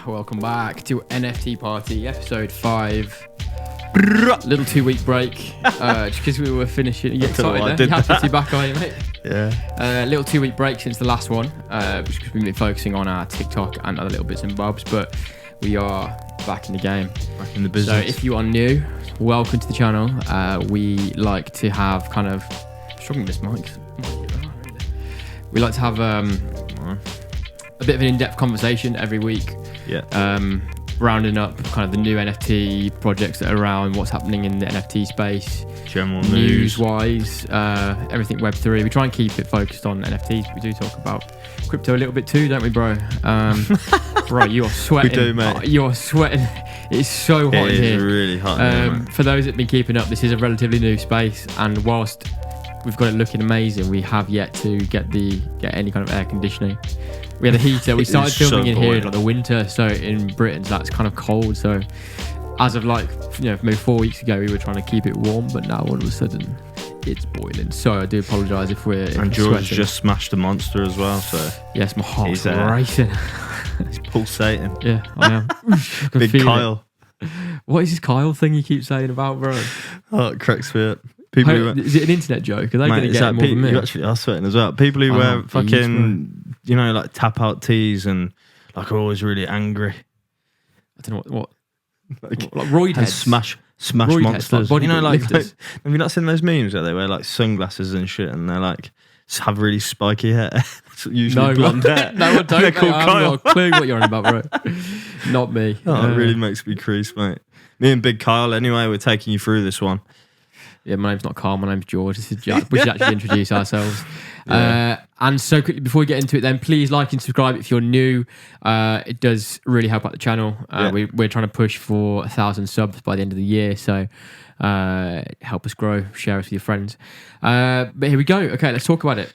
welcome back to NFT Party, episode 5. Little 2-week break, just because we were finishing. You get excited there? You happy to be back, are you, mate? Yeah. Little 2-week break since the last one, just because we've been focusing on our TikTok and other little bits and bobs, but we are back in the game. Back in the business. So if you are new, welcome to the channel. We like to have kind of... struggling with this mic. We like to have a bit of an in-depth conversation every week. Yeah. Rounding up kind of the new NFT projects that are around, what's happening in the NFT space, general news-wise, everything Web3. We try and keep it focused on NFTs, but we do talk about crypto a little bit too, don't we, bro? Bro, you are sweating. We do, mate. You are sweating. It's so hot in here. It is really hot in here, mate. For those that have been keeping up, this is a relatively new space, and whilst we've got it looking amazing, we have yet to get any kind of air conditioning. We had a heater. We started filming in here in like the winter, so in Britain, so that's kind of cold. So as of maybe 4 weeks ago, we were trying to keep it warm, but now all of a sudden it's boiling. So I do apologise if we're and George just smashed a monster as well. So yes, my heart's racing. He's pulsating. Yeah, I am. Big Kyle. What is this Kyle thing you keep saying about, bro? Oh, it cracks me up. Is it an internet joke? Are they going to get it more than me? You actually are sweating as well. People who wear fucking, like tap out tees and like are always really angry. I don't know what like roid heads. Smash roid monsters. Heads, like have you not seen those memes where they wear like sunglasses and shit and they're like have really spiky hair? It's usually blonde hair. No, I don't. They're called Kyle. I have no clue what you're on about, bro. Not me. Oh, it really makes me crease, mate. Me and Big Kyle, anyway, we're taking you through this one. Yeah, my name's not Carl, my name's George. This is Jack. We should actually introduce ourselves. Yeah. And so quickly, before we get into it then, please like and subscribe if you're new. It does really help out the channel. We're trying to push for 1,000 subs by the end of the year, so help us grow, share us with your friends. But here we go. Okay, let's talk about it.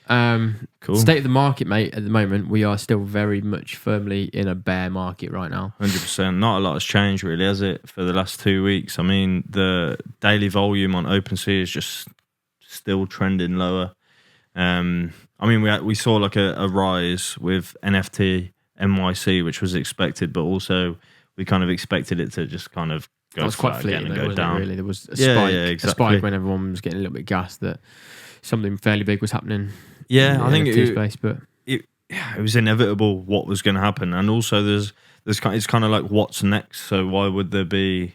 Cool. State of the market, mate. At the moment, we are still very much firmly in a bear market right now. 100%. Not a lot has changed really, has it, for the last 2 weeks? I mean, the daily volume on OpenSea is just still trending lower. I mean, we saw like a rise with NFT NYC, which was expected, but also we kind of expected it to just kind of go quite fleeting and go down. Really, there was a spike, a spike when everyone was getting a little bit gassed that something fairly big was happening. Yeah, I think it was inevitable what was going to happen, and also it's kind of like what's next. So why would there be?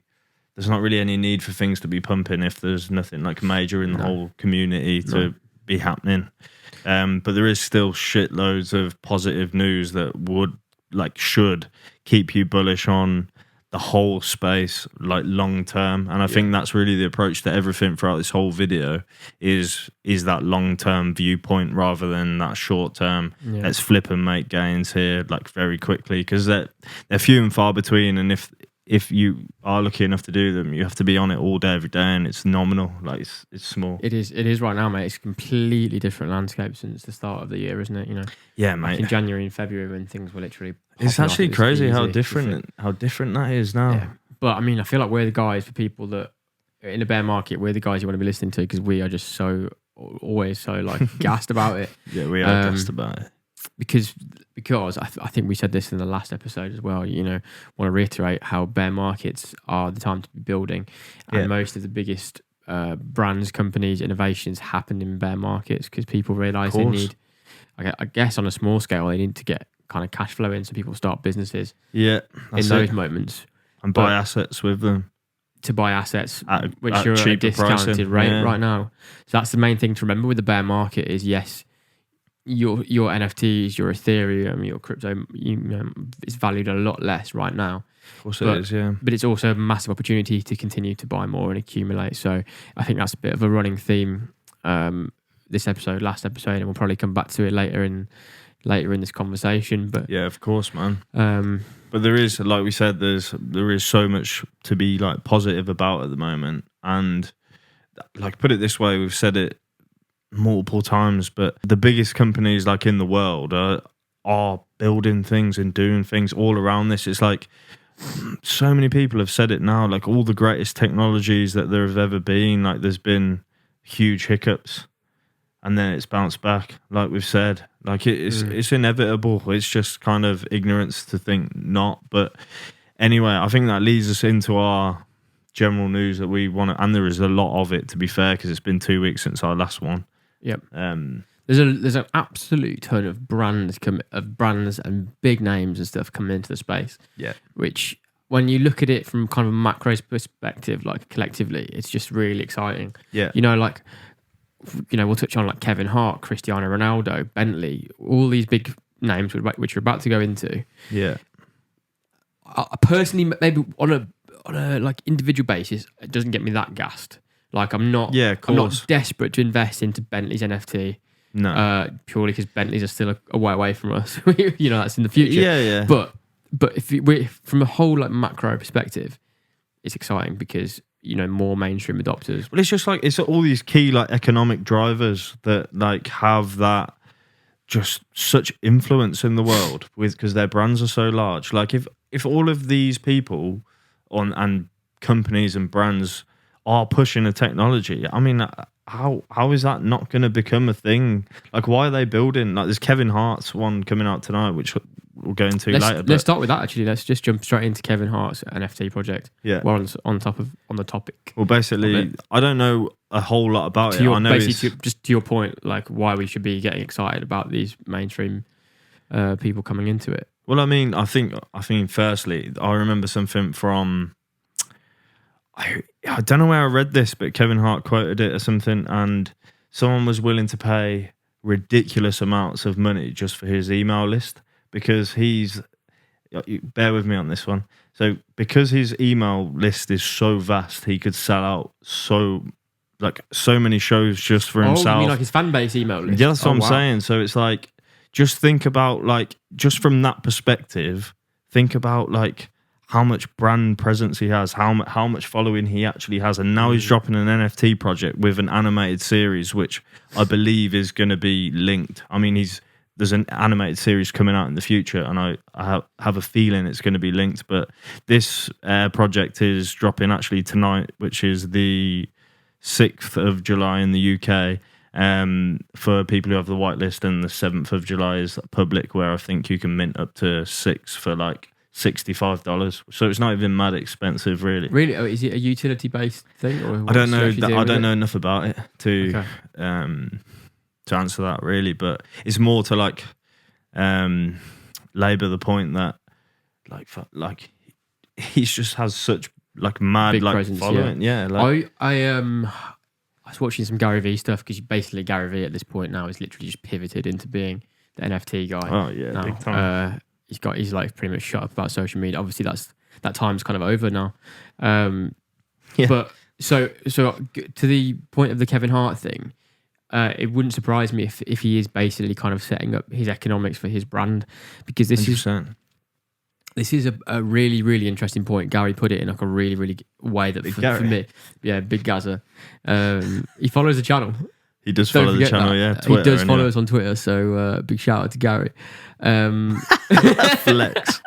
There's not really any need for things to be pumping if there's nothing like major in the whole community to be happening. But there is still shitloads of positive news that should keep you bullish on the whole space, like long term. And I think that's really the approach to everything throughout this whole video is that long term viewpoint rather than that short term. Let's flip and make gains here like very quickly, because they're few and far between, and if you are lucky enough to do them, you have to be on it all day, every day, and it's nominal. Like it's small. It is right now, mate. It's a completely different landscape since the start of the year, isn't it? Yeah, mate. Like in January and February when things were literally. It's actually crazy how different that is now. Yeah. But I mean, I feel like we're the guys for people that are in a bear market. We're the guys you want to be listening to because we are just always so like gassed about it. Yeah, we are gassed about it. Because I think we said this in the last episode as well, want to reiterate how bear markets are the time to be building, and most of the biggest brands, companies, innovations happen in bear markets because people realise they need, I guess on a small scale, they need to get kind of cash flow in so people start businesses in those moments. And buy assets with them. To buy assets, which at are at a discounted pricing. rate right now. So that's the main thing to remember with the bear market is, yes, your NFTs, your Ethereum, your crypto, it's valued a lot less right now. Of course it is, yeah. But it's also a massive opportunity to continue to buy more and accumulate. So I think that's a bit of a running theme this episode, last episode, and we'll probably come back to it later in this conversation. But yeah, of course, man. But there is, like we said, there is so much to be like positive about at the moment. And like, put it this way, we've said it multiple times, but the biggest companies like in the world are building things and doing things all around this. It's like so many people have said it now, like all the greatest technologies that there have ever been, like there's been huge hiccups, and then it's bounced back. Like we've said, like it's inevitable. It's just kind of ignorance to think not. But anyway, I think that leads us into our general news that we want to, and there is a lot of it, to be fair, because it's been 2 weeks since our last one. Yep. There's an absolute ton of brands and big names and stuff coming into the space. Yeah. Which, when you look at it from kind of a macro perspective, like collectively, it's just really exciting. Yeah. We'll touch on like Kevin Hart, Cristiano Ronaldo, Bentley, all these big names which we're about to go into. Yeah. I personally, maybe on a like individual basis, it doesn't get me that gassed. Like I'm not desperate to invest into Bentley's NFT. No. Purely because Bentleys are still a way away from us. That's in the future. Yeah. But if from a whole like macro perspective, it's exciting because more mainstream adopters. Well, it's just like it's all these key like economic drivers that like have that just such influence in the world because their brands are so large. Like if all of these people and companies and brands are pushing a technology, I mean, how is that not going to become a thing? Like, why are they building? Like, there's Kevin Hart's one coming out tonight, which we'll go into later. Let's start with that. Actually, let's just jump straight into Kevin Hart's NFT project. Yeah, we're on the topic. Well, basically, I don't know a whole lot about it. I know just to your point, like why we should be getting excited about these mainstream people coming into it. Well, I mean, I think firstly, I remember something from. I don't know where I read this, but Kevin Hart quoted it or something, and someone was willing to pay ridiculous amounts of money just for his email list because bear with me on this one. So because his email list is so vast, he could sell out so many shows just for himself. Oh, you mean like his fan base email list? Yeah, that's what I'm saying. So it's like, just think about like, just from that perspective, think about like, how much brand presence he has, how much following he actually has, and now he's dropping an NFT project with an animated series, which I believe is going to be linked. I mean, there's an animated series coming out in the future, and I have a feeling it's going to be linked. But this project is dropping actually tonight, which is the 6th of July in the UK. For people who have the whitelist, and the 7th of July is public, where I think you can mint up to 6 for like $65, so it's not even mad expensive, really. Really? Oh, is it a utility-based thing? Or I don't know. I don't know enough about it to answer that, really. But it's more to like labour the point that like he just has such like mad big like presence, following. Yeah, like I was watching some Gary Vee stuff because basically Gary Vee at this point now is literally just pivoted into being the NFT guy. Oh yeah, now. Big time. He's like pretty much shut up about social media. Obviously, that time's kind of over now. Yeah. But so to the point of the Kevin Hart thing, it wouldn't surprise me if he is basically kind of setting up his economics for his brand, because this 100%. is a really, really interesting point. Gary put it in like a really, really way that for me, Big Gaza. He follows the channel. He does follow the channel, that. Yeah. Twitter, he does follow us on Twitter, so big shout out to Gary. Flex.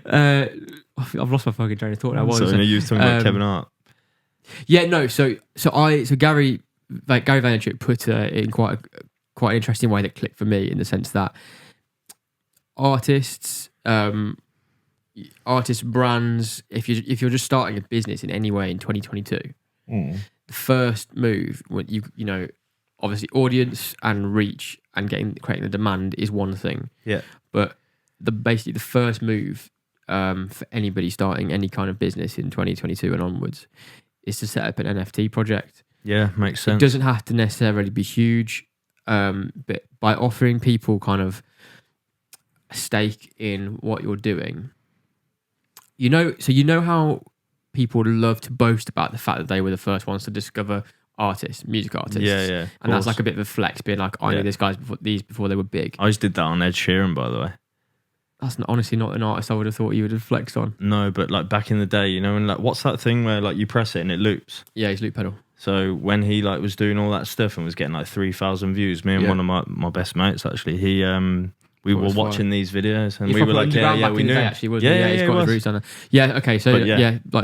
I've lost my fucking train of thought now. So you were talking about Kevin Hart. Yeah, no. So Gary Vaynerchuk put it in quite an interesting way that clicked for me, in the sense that artists, brands, if you're just starting a business in any way in 2022. The first move, when you obviously audience and reach and creating the demand is one thing. Yeah. But basically the first move for anybody starting any kind of business in 2022 and onwards is to set up an NFT project. Yeah, makes sense. It doesn't have to necessarily be huge, but by offering people kind of a stake in what you're doing, so how people love to boast about the fact that they were the first ones to discover music artists. Yeah. And that's like a bit of a flex, being like, I knew these guys before they were big. I just did that on Ed Sheeran, by the way. That's honestly not an artist I would have thought you would have flexed on. No, but like back in the day, and like, what's that thing where like you press it and it loops? Yeah, his loop pedal. So when he like was doing all that stuff and was getting like 3,000 views, me and one of my best mates actually, we were watching these videos and we were like, we knew. Actually, wasn't he? He's got his roots on it. Yeah, okay. So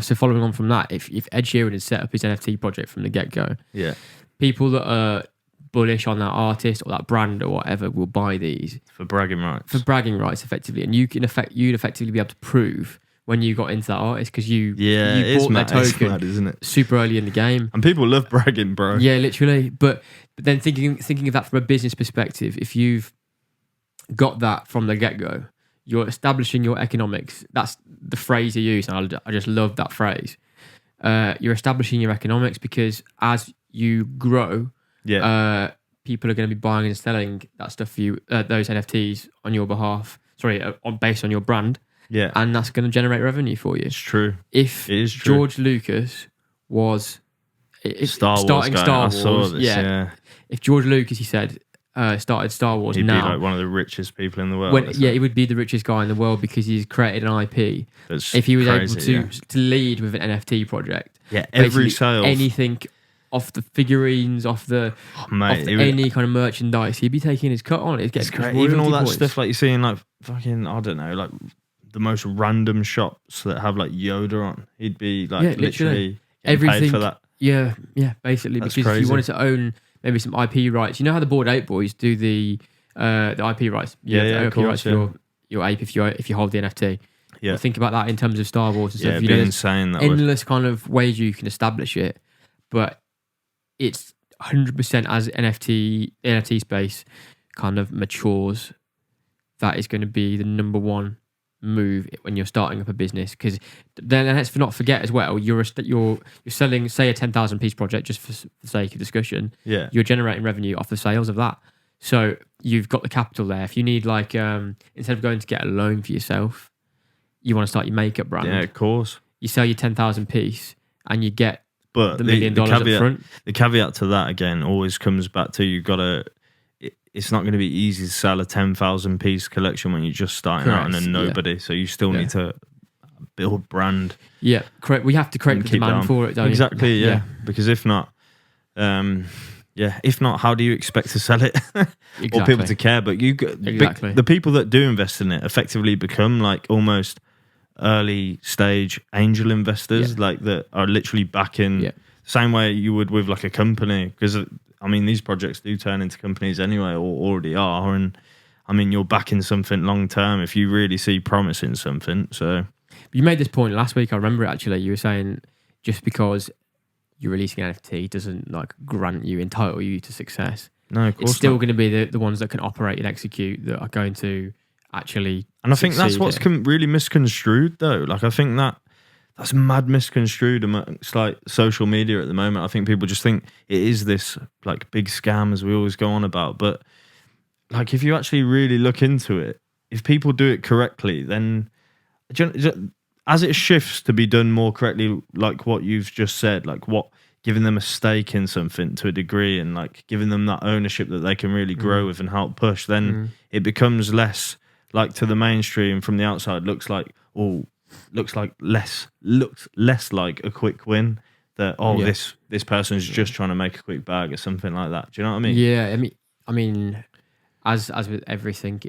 so following on from that, if Ed Sheeran had set up his NFT project from the get go, yeah, people that are bullish on that artist or that brand or whatever will buy these for bragging rights. Effectively, and you'd effectively be able to prove when you got into that artist because you bought their token, it's mad, isn't it? Super early in the game, and people love bragging, bro. Yeah, literally. But then thinking of that from a business perspective, if you've got that from the get-go, you're establishing your economics. That's the phrase you use, and I just love that phrase. You're establishing your economics because as you grow, people are going to be buying and selling that stuff for you, those NFTs on your behalf. Based on your brand. Yeah, and that's going to generate revenue for you. It's true. It is true. George Lucas was starting Star Wars, I saw this, if George Lucas, he said, started Star Wars, he'd be like one of the richest people in the world. He would be the richest guy in the world because he's created an IP. If he was able to lead with an NFT project, every sale, anything off the figurines, off any kind of merchandise, he'd be taking his cut on it. It's great. Even all that stuff like you see in like fucking, I don't know, like the most random shops that have like Yoda on, he'd be like literally everything paid for that. Yeah, basically. That's because if you wanted to own maybe some IP rights, you know how the Bored Ape Boys do the IP rights. IP rights for your ape if you hold the NFT. Yeah, well, think about that in terms of Star Wars and stuff. It'd be insane. That endless kind of ways you can establish it, but it's 100% as NFT space kind of matures. That is going to be the number one move when you're starting up a business, because then let's not forget as well, you're selling, say, a 10,000 piece project, just for the sake of discussion. You're generating revenue off the sales of that, so you've got the capital there. If you need like instead of going to get a loan for yourself, you want to start your makeup brand. Yeah, of course. You sell your 10,000 piece and you get the $1 million up front. The caveat to that again always comes back to it's not going to be easy to sell a 10,000 piece collection when you're just starting out and a nobody. Yeah. So you still need to build brand. Yeah, correct. We have to create the demand for it, don't exactly, you? Yeah. Because if not, how do you expect to sell it or people to care? But the people that do invest in it effectively become like almost early stage angel investors, like that are literally backing the same way you would with like a company, because I mean, these projects do turn into companies anyway, or already are. And I mean, you're backing something long term if you really see promise in something. So you made this point last week. I remember it actually. You were saying just because you're releasing an NFT doesn't like entitle you to success. No, of course it's still going to be the ones that can operate and execute that are going to actually. And I think that's what's really misconstrued, though. Like I think that's mad misconstrued amongst like social media at the moment. I think people just think it is this like big scam as we always go on about. But like if you actually really look into it, if people do it correctly, then as it shifts to be done more correctly, like what you've just said, like giving them a stake in something to a degree and like giving them that ownership that they can really grow with and help push, then it becomes less like to the mainstream from the outside looks less like a quick win that this person's just trying to make a quick bag or something like that. Do you know what I mean? Yeah, I mean as with everything,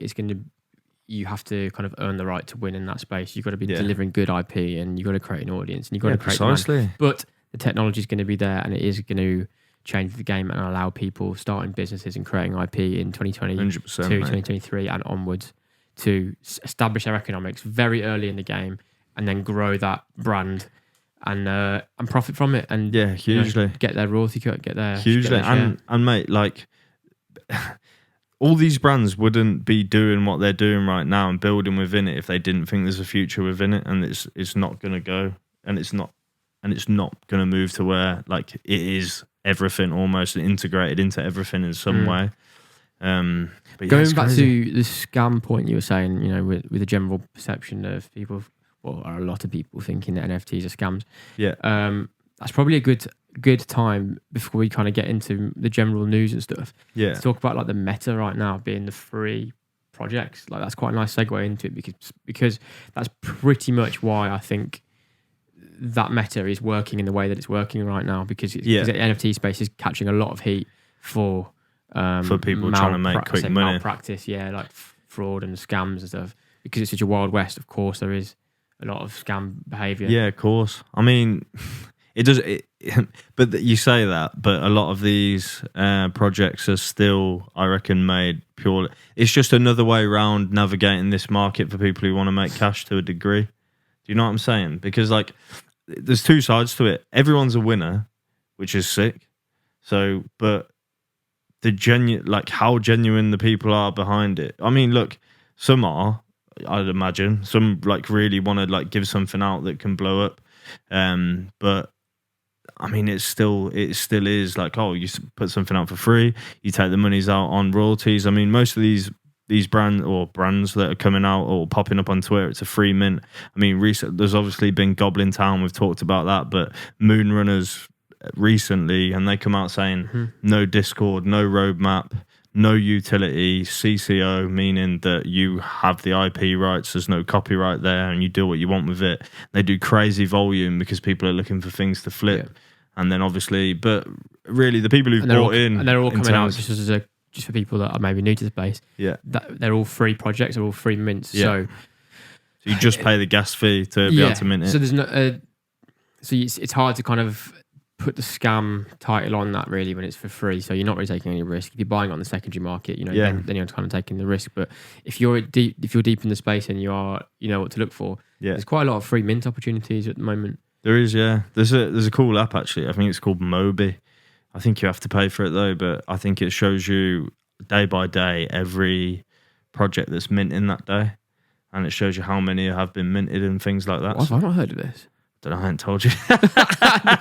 you have to kind of earn the right to win in that space. You've got to be delivering good IP and you've got to create an audience and you've got to create precisely. But the technology is going to be there and it is going to change the game and allow people starting businesses and creating IP in 2022, 2023 and onwards to establish their economics very early in the game and then grow that brand and profit from it and hugely get their royalty cut, get their hugely and mate, like all these brands wouldn't be doing what they're doing right now and building within it if they didn't think there's a future within it, and it's not going to go and it's not going to move to where like it is everything almost integrated into everything in some way. But going back to the scam point you were saying, with the general perception of people, or a lot of people thinking that NFTs are scams. Yeah. That's probably a good time before we kind of get into the general news and stuff. Yeah. To talk about like the meta right now being the free projects. Like that's quite a nice segue into it because that's pretty much why I think that meta is working in the way that it's working right now because the NFT space is catching a lot of heat for people trying to make quick money. Malpractice, like fraud and scams and stuff. Because it's such a wild west, of course, there is a lot of scam behaviour. Yeah, of course. I mean, it does. But you say that, but a lot of these projects are still, I reckon, made purely. It's just another way around navigating this market for people who want to make cash to a degree. Do you know what I'm saying? Because like, there's two sides to it. Everyone's a winner, which is sick. So, but how genuine the people are behind it. I mean, look, some are. I'd imagine some like really want to like give something out that can blow up, but I mean it still is like, oh, you put something out for free, you take the monies out on royalties. I mean, most of these brands that are coming out or popping up on Twitter, it's a free mint. I mean, there's obviously been Goblin Town, we've talked about that, but Moonrunners recently, and they come out saying no Discord, no roadmap, no utility, CCO, meaning that you have the IP rights, there's no copyright there, and you do what you want with it. They do crazy volume because people are looking for things to flip. Yeah. And then obviously, but really the people who've bought in... And they're all coming out just for people that are maybe new to the space. Yeah. They're all free projects, they're all free mints. Yeah. So you just pay the gas fee to be able to mint it. So there's no... so it's hard to kind of put the scam title on that really when it's for free, so you're not really taking any risk. If you're buying on the secondary market, then you're kind of taking the risk. But if you're deep in the space and you know what to look for, there's quite a lot of free mint opportunities at the moment. There is, yeah. There's a cool app actually. I think it's called Moby. I think you have to pay for it though, but I think it shows you day by day every project that's minting that day, and it shows you how many have been minted and things like that. What, have I not heard of this? I hadn't told you.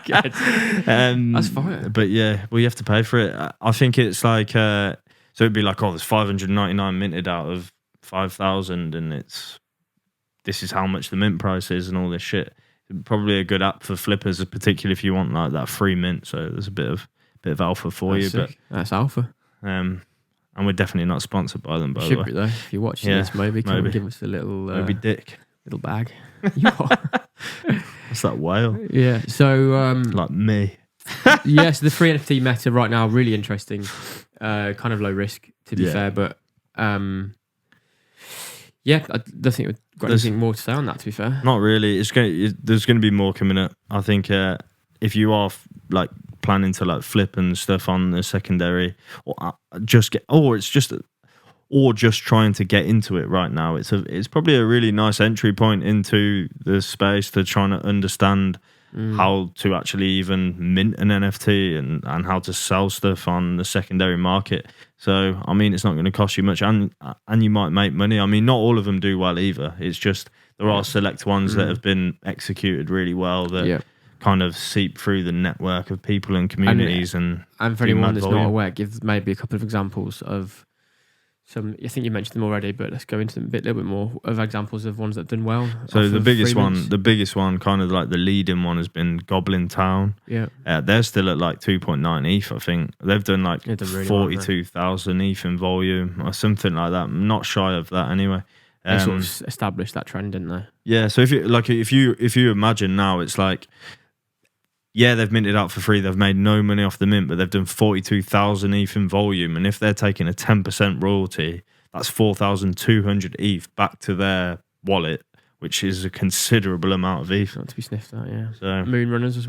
That's fine. But yeah, well, you have to pay for it. I think it's like, so it'd be like, oh, there's 599 minted out of 5,000, and this is how much the mint price is and all this shit. Probably a good app for flippers, particularly if you want like that free mint. So there's a bit of alpha for you. Sick. But that's alpha. And we're definitely not sponsored by them, by the way. Should be though. If you're watching this, maybe give us a little Moby dick. Little bag. You are. What's that whale? Yeah. So like me. Yes, the free NFT meta right now, really interesting. Kind of low risk to be fair, but I don't think we've got anything more to say on that, to be fair. Not really. There's going to be more coming up. I think if you are like planning to like flip and stuff on the secondary, or just trying to get into it right now, it's probably a really nice entry point into the space to trying to understand how to actually even mint an NFT and how to sell stuff on the secondary market. So, I mean, it's not going to cost you much, and you might make money. I mean, not all of them do well either. It's just there are select ones that have been executed really well that kind of seep through the network of people and communities. And for anyone that's not aware, give maybe a couple of examples of some. I think you mentioned them already, but let's go into them a little bit more of examples of ones that have done well. So the biggest one, kind of like the leading one, has been Goblin Town. Yeah, they're still at like 2.9 ETH. I think they've done like really 42,000 ETH in volume or something like that. I'm not shy of that anyway. They sort of established that trend, didn't they? Yeah. So if you imagine now, it's like, yeah, they've minted out for free. They've made no money off the mint, but they've done 42,000 ETH in volume. And if they're taking a 10% royalty, that's 4,200 ETH back to their wallet, which is a considerable amount of ETH. Not to be sniffed at, yeah. So Moonrunners as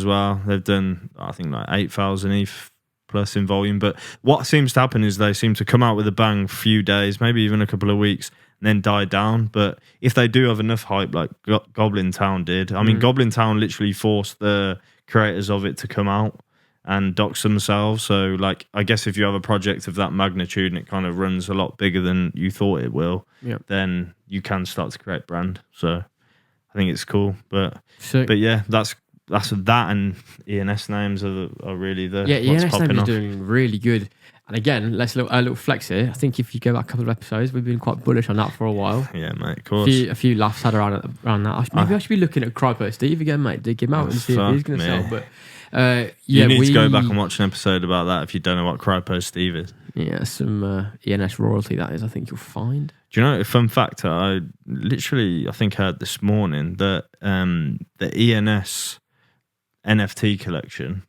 well. They've done, I think, like 8,000 ETH plus in volume. But what seems to happen is they seem to come out with a bang for a few days, maybe even a couple of weeks, and then die down. But if they do have enough hype like Goblin Town did, I mean, Goblin Town literally forced the creators of it to come out and dox themselves. So, like, I guess if you have a project of that magnitude and it kind of runs a lot bigger than you thought it will, then you can start to create brand. So I think it's cool. But yeah, that's that, and ENS names are really the ENS names are doing really good. And again, let's look a little flex here. I think if you go back a couple of episodes, we've been quite bullish on that for a while. Yeah, mate, of course. A few laughs had around that. Maybe I should be looking at Crypo Steve again, mate. Dig him out and see if he's going to sell. But you need to go back and watch an episode about that if you don't know what Crypo Steve is. Yeah, some ENS royalty that is. I think you'll find. Do you know a fun fact? I think heard this morning that the ENS NFT collection.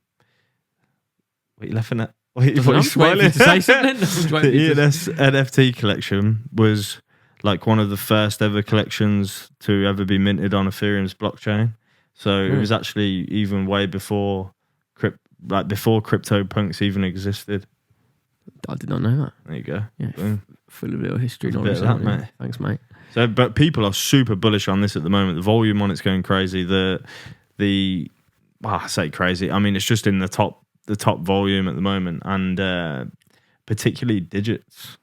What are you laughing at? What are you smiling to say something? The ENS NFT collection was like one of the first ever collections to ever be minted on Ethereum's blockchain. So it was actually even way before before CryptoPunks even existed. I did not know that. There you go. Yeah, full of little history Bit knowledge. of that, mate. Thanks, mate. So, but people are super bullish on this at the moment. The volume on it's going crazy. I say crazy. I mean, it's just in the top volume at the moment, and particularly digits.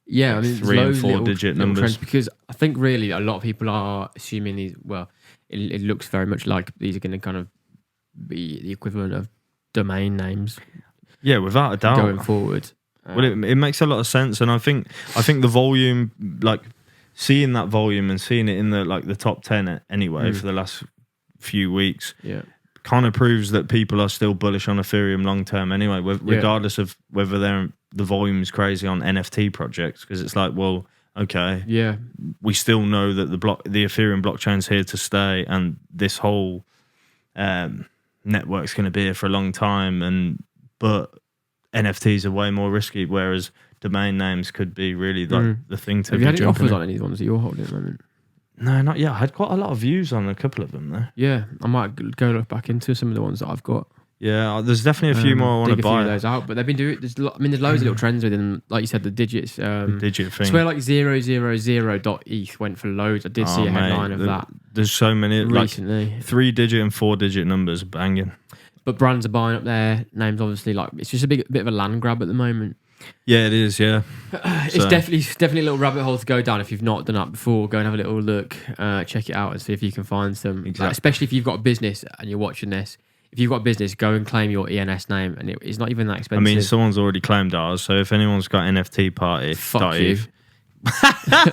Yeah, I mean, 3 and 4 digit numbers. Trends, because I think really a lot of people are assuming these. Well, it looks very much like these are going to kind of be the equivalent of domain names. Yeah, without a doubt. Going forward. Well, it makes a lot of sense, and I think the volume, like seeing that volume and seeing it in the top 10 anyway for the last few weeks, kind of proves that people are still bullish on Ethereum long term anyway, regardless of whether the volume is crazy on NFT projects, because it's like, well, okay, we still know that the Ethereum blockchain's here to stay, and this whole network's going to be here for a long time, but NFTs are way more risky, whereas domain names could be really the thing to. Have you had any offers in. on any of the ones that you're holding at the moment? No, not yet. I had quite a lot of views on a couple of them though. Yeah, I might go look back into some of the ones that I've got. Yeah, there's definitely a few more I want to buy. Dig a few of those out, but they've been doing. There's loads of little trends within them. Like you said, the digits. Digit thing. I swear, like 000.eth went for loads. I did see a headline of that. There's so many recently. 3-digit and 4-digit numbers banging. But brands are buying up their names. Obviously, like it's just a bit of a land grab at the moment. Yeah, it is. Yeah, it's definitely a little rabbit hole to go down if you've not done that before. Go and have a little look, check it out, and see if you can find some. Exactly. Like, especially if you've got a business and you're watching this. If you've got a business, go and claim your ENS name, and it's not even that expensive. I mean, someone's already claimed ours, so if anyone's got NFTeaParty, fuck you.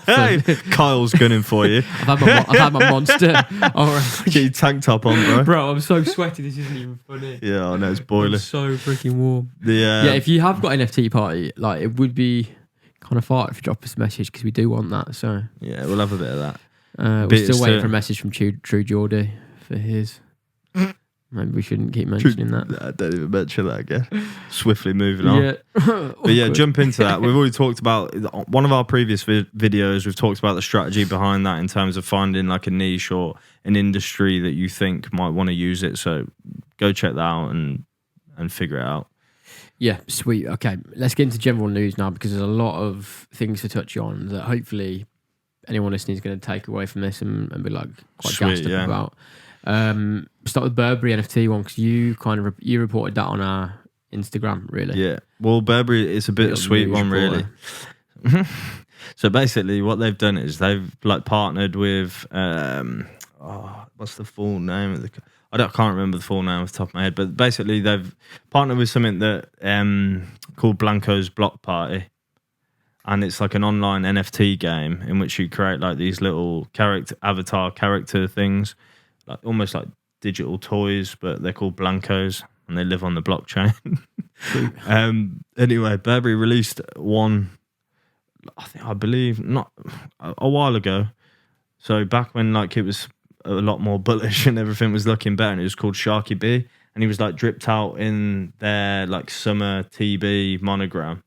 Hey, Kyle's gunning for you. I've had my monster. Get your tank top on, bro. Bro, I'm so sweaty. This isn't even funny. Yeah, I know, it's boiling. It's so freaking warm. Yeah, if you have got NFTeaParty, like it would be kind of fart if you drop us a message, because we do want that. So yeah, we'll have a bit of that. We're still waiting for a message from True Geordie for his. Maybe we shouldn't keep mentioning that. I don't even mention that again. Swiftly moving on. Yeah. But yeah, jump into that. We've already talked about one of our previous videos. We've talked about the strategy behind that in terms of finding like a niche or an industry that you think might want to use it. So go check that out and figure it out. Yeah, sweet. Okay, let's get into general news now, because there's a lot of things to touch on that hopefully anyone listening is going to take away from this and be like quite gassed up about. Start with Burberry NFT one, because you reported that on our Instagram, really. Yeah. Well, Burberry is a bit of a sweet one, really. So basically, what they've done is they've like partnered with what's the full name of the? I can't remember the full name off the top of my head, but basically they've partnered with something that called Blanco's Block Party. And it's like an online NFT game in which you create like these little avatar character things, like almost like digital toys, but they're called Blancos and they live on the blockchain. Anyway, Burberry released one, I believe, not a while ago. So back when like it was a lot more bullish and everything was looking better, and it was called Sharky B, and he was like dripped out in their like summer TB monogram.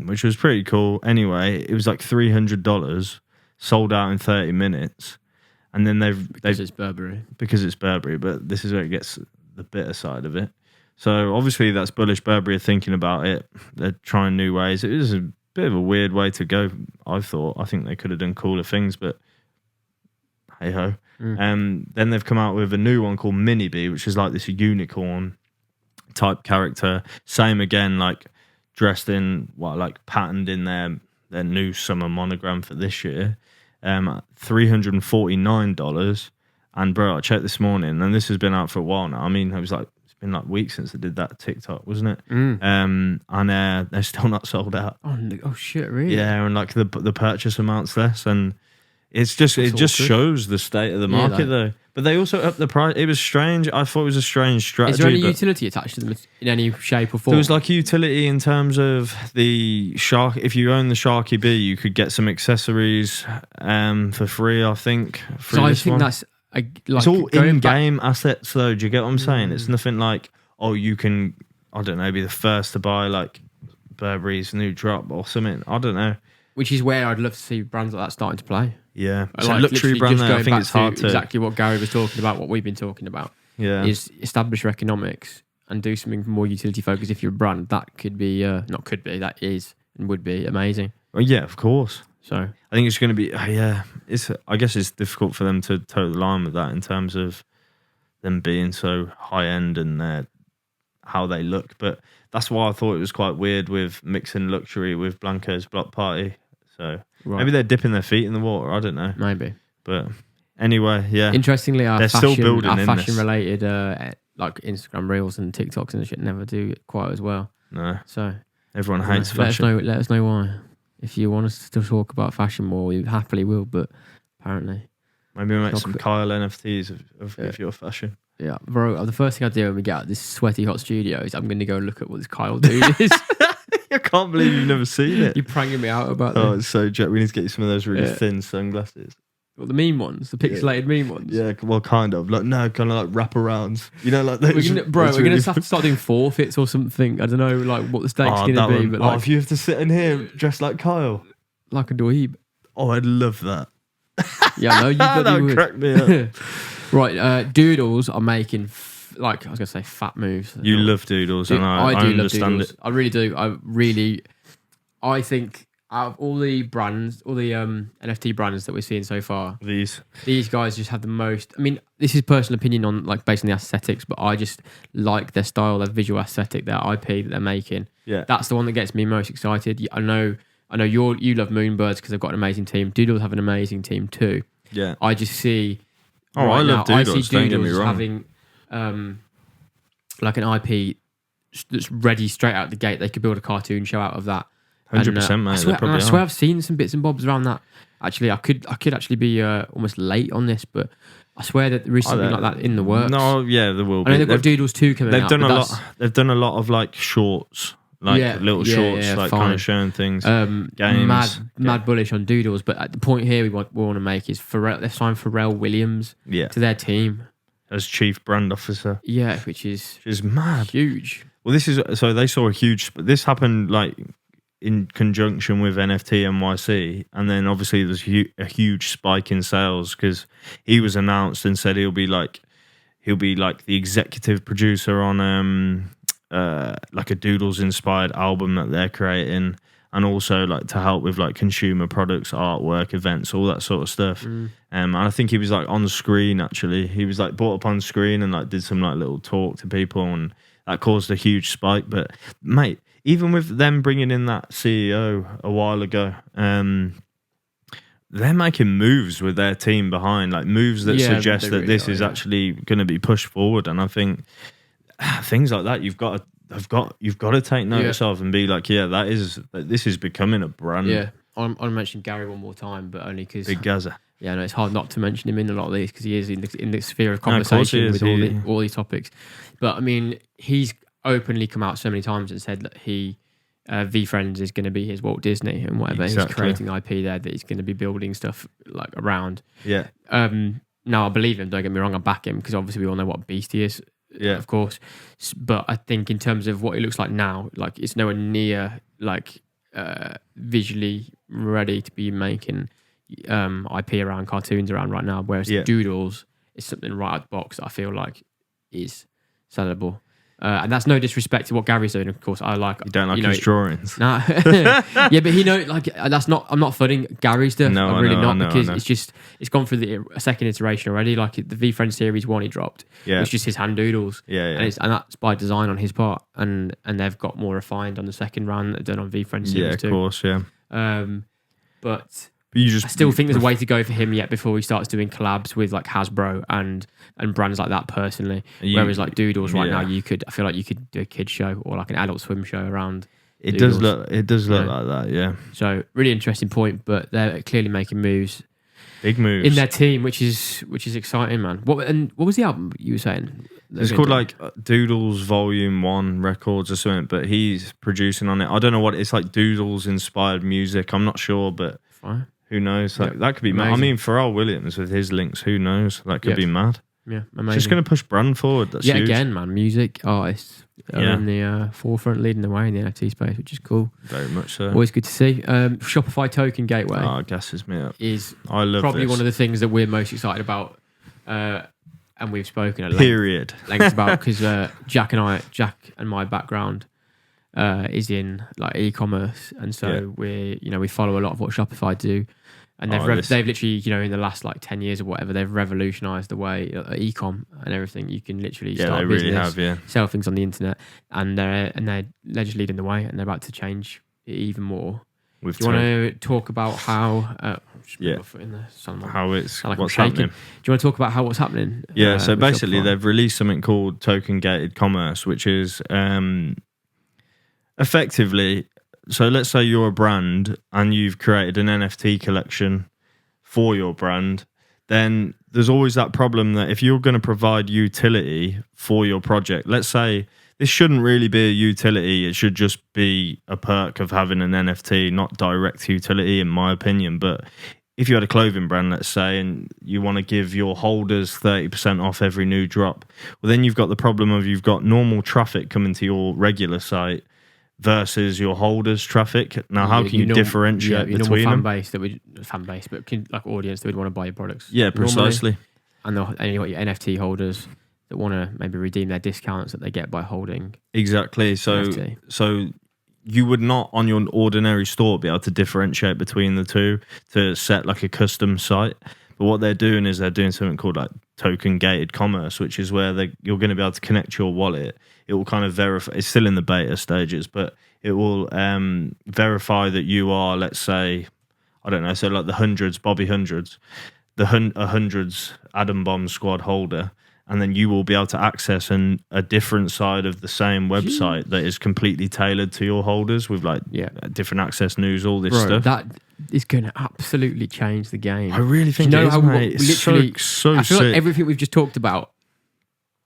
Which was pretty cool. Anyway, it was like $300, sold out in 30 minutes, and then because it's Burberry. But this is where it gets the bitter side of it. So obviously that's bullish. Burberry are thinking about it. They're trying new ways. It is a bit of a weird way to go. I think they could have done cooler things, but hey ho. Then they've come out with a new one called Mini B, which is like this unicorn type character. Same again, like dressed in like patterned in their new summer monogram for this year. $349. And bro, I checked this morning, and this has been out for a while now. I mean, it's been like weeks since I did that TikTok, wasn't it? And they're still not sold out. Oh shit, really? Yeah, and like the purchase amount's less, and it just shows the state of the market though. But they also upped the price. It was strange. I thought it was a strange strategy. Is there any utility attached to them in any shape or form? There was like utility in terms of the shark. If you own the Sharky B, you could get some accessories for free, I think. So I think that's it's all in-game assets though. Do you get what I'm saying? It's nothing like, you can, I don't know, be the first to buy like Burberry's new drop or something. I don't know. Which is where I'd love to see brands like that starting to play. Yeah, it's Like, a luxury literally brand just there. I going think back it's hard to. exactly what Gary was talking about, what we've been talking about. Yeah. Is establish your economics and do something more utility focused. If you're a brand, that could be that is and would be amazing. Well, yeah, of course. So I think it's going to be. I guess it's difficult for them to toe the line with that in terms of them being so high end and how they look. But that's why I thought it was quite weird with mixing luxury with Blanco's block party. So maybe they're dipping their feet in the water. I don't know. Maybe. But anyway, yeah. Interestingly, They're still building in fashion this. related like Instagram reels and TikToks and shit never do quite as well. No. So Everyone hates fashion. Let us know why. If you want us to talk about fashion more, we happily will. But apparently, maybe we'll make some Kyle NFTs of your fashion. Yeah, bro. The first thing I do when we get out of this sweaty hot studio is I'm going to go look at what this Kyle dude is. I can't believe you've never seen it. You're pranking me out about that. Oh, it's so jet. We need to get you some of those really thin sunglasses. Well, the meme ones, the pixelated meme ones. Yeah, well, kind of. Like no, kind of like wraparounds. You know, like those. We're going to have to start doing forfeits or something. I don't know, like what the stakes going to be. But like, if you have to sit in here dressed like Kyle, like a dweeb. Oh, I'd love that. Yeah, no, you that would crack me up. Right, Doodles are making I was going to say fat moves. You love Doodles, and I do understand love Doodles. it. I really do. I think out of all the brands, all the NFT brands that we're seeing so far, these guys just have the most. I mean, this is personal opinion on like based on the aesthetics, but I just like their style, their visual aesthetic, their IP that they're making. Yeah, that's the one that gets me most excited. I know you love Moonbirds because they've got an amazing team. Doodles have an amazing team too. Yeah, I just see. Oh, I love Doodles. I see Don't get me Doodles wrong. having like an IP that's ready straight out the gate. They could build a cartoon show out of that. 100%, mate. I swear I've seen some bits and bobs around that. Actually, I could actually be almost late on this, but I swear that there is something like that in the works. No, yeah, there will be. I know they've got Doodles 2 coming out. They've done a lot of like shorts, little shorts, like kind of showing things. Games. Mad bullish on Doodles, but at the point here we want to make is they've signed Pharrell Williams to their team as chief brand officer. Yeah, which is mad, huge. Well, this is so they saw a huge. This happened like in conjunction with NFT NYC, and then obviously there's a huge spike in sales because he was announced and said he'll be like the executive producer on like a Doodles inspired album that they're creating, and also like to help with like consumer products, artwork, events, all that sort of stuff. And I think he was like on screen actually. He was like brought up on screen and like did some like little talk to people, and that caused a huge spike. But mate, even with them bringing in that CEO a while ago, they're making moves with their team behind, like moves that suggest that this is actually going to be pushed forward. And I think things like that you've got to take notice of and be like, this is becoming a brand. Yeah, I'll mention Gary one more time, but only because Big Gaza. Yeah, no, it's hard not to mention him in a lot of these because he is in the sphere of conversation with all these topics. But I mean, he's openly come out so many times and said that he VFriends is going to be his Walt Disney and whatever. Exactly. He's creating IP there that he's going to be building stuff like around. Yeah. Now I believe him. Don't get me wrong. I back him because obviously we all know what beast he is. Yeah, of course. But I think in terms of what it looks like now, like it's nowhere near like visually ready to be making IP around cartoons around right now. Whereas Doodles is something right out the box that I feel like is sellable. And that's no disrespect to what Gary's doing. Of course, I like. You don't like his drawings. Nah. Yeah, but he knows. Like that's not. I'm not flooding Gary's stuff. No, I'm really not because it's gone through the second iteration already. Like the VFriends Series 1 he dropped. Yeah, it's just his hand doodles. Yeah. And that's by design on his part. And they've got more refined on the second round that they've done on VFriends Series 2. Yeah, of course. Yeah. But I still think there's a way to go for him yet before he starts doing collabs with like Hasbro and brands like that personally. Whereas like Doodles right now, I feel like you could do a kids show or like an Adult Swim show around. It Doodles. does look like that, yeah. So really interesting point, but they're clearly making moves, big moves in their team, which is exciting, man. What was the album you were saying? It's called like Doodles Volume 1 Records or something, but he's producing on it. I don't know what it's like. Doodles inspired music. I'm not sure, but. Fine. Who knows? Like, that could be mad. I mean, Pharrell Williams with his links, who knows? That could be mad. Yeah, It's amazing. just going to push brand forward. That's huge. Again, man, music artists are in the forefront, leading the way in the NFT space, which is cool. Very much so. Always good to see. Shopify Token Gateway Gasses me up. is I love probably this. one of the things that we're most excited about, and we've spoken at length about because Jack and my background is in like e-commerce, and so we follow a lot of what Shopify do. And they've literally, in the last like 10 years or whatever, they've revolutionized the way e-com and everything. You can literally start a business, sell things on the internet, and they're just leading the way, and they're about to change it even more. Do you want to talk about how? How it's like what's happening? Do you want to talk about what's happening? Yeah. So basically, Shopify? they've released something called token gated commerce, which is effectively. So let's say you're a brand and you've created an NFT collection for your brand, then there's always that problem that if you're going to provide utility for your project, let's say this shouldn't really be a utility, it should just be a perk of having an NFT, not direct utility in my opinion. But if you had a clothing brand, let's say, and you want to give your holders 30% off every new drop, well then you've got the problem of you've got normal traffic coming to your regular site versus your holders traffic. Now, how can you differentiate between them? Fan base, but like audience that would want to buy your products. Yeah, precisely. Normally. And you've got your NFT holders that want to maybe redeem their discounts that they get by holding. Exactly. So you would not on your ordinary store be able to differentiate between the two to set like a custom site. But what they're doing is they're doing something called like token gated commerce, which is where you're going to be able to connect your wallet. It will kind of verify, it's still in the beta stages, but it will verify that you are, let's say, I don't know, so like the hundreds, Bobby hundreds, the hundreds Adam Bomb squad holder, and then you will be able to access a different side of the same website that is completely tailored to your holders with like different access news, all this stuff. That is going to absolutely change the game. I really think it is, mate. It's so I feel sick. like everything we've just talked about,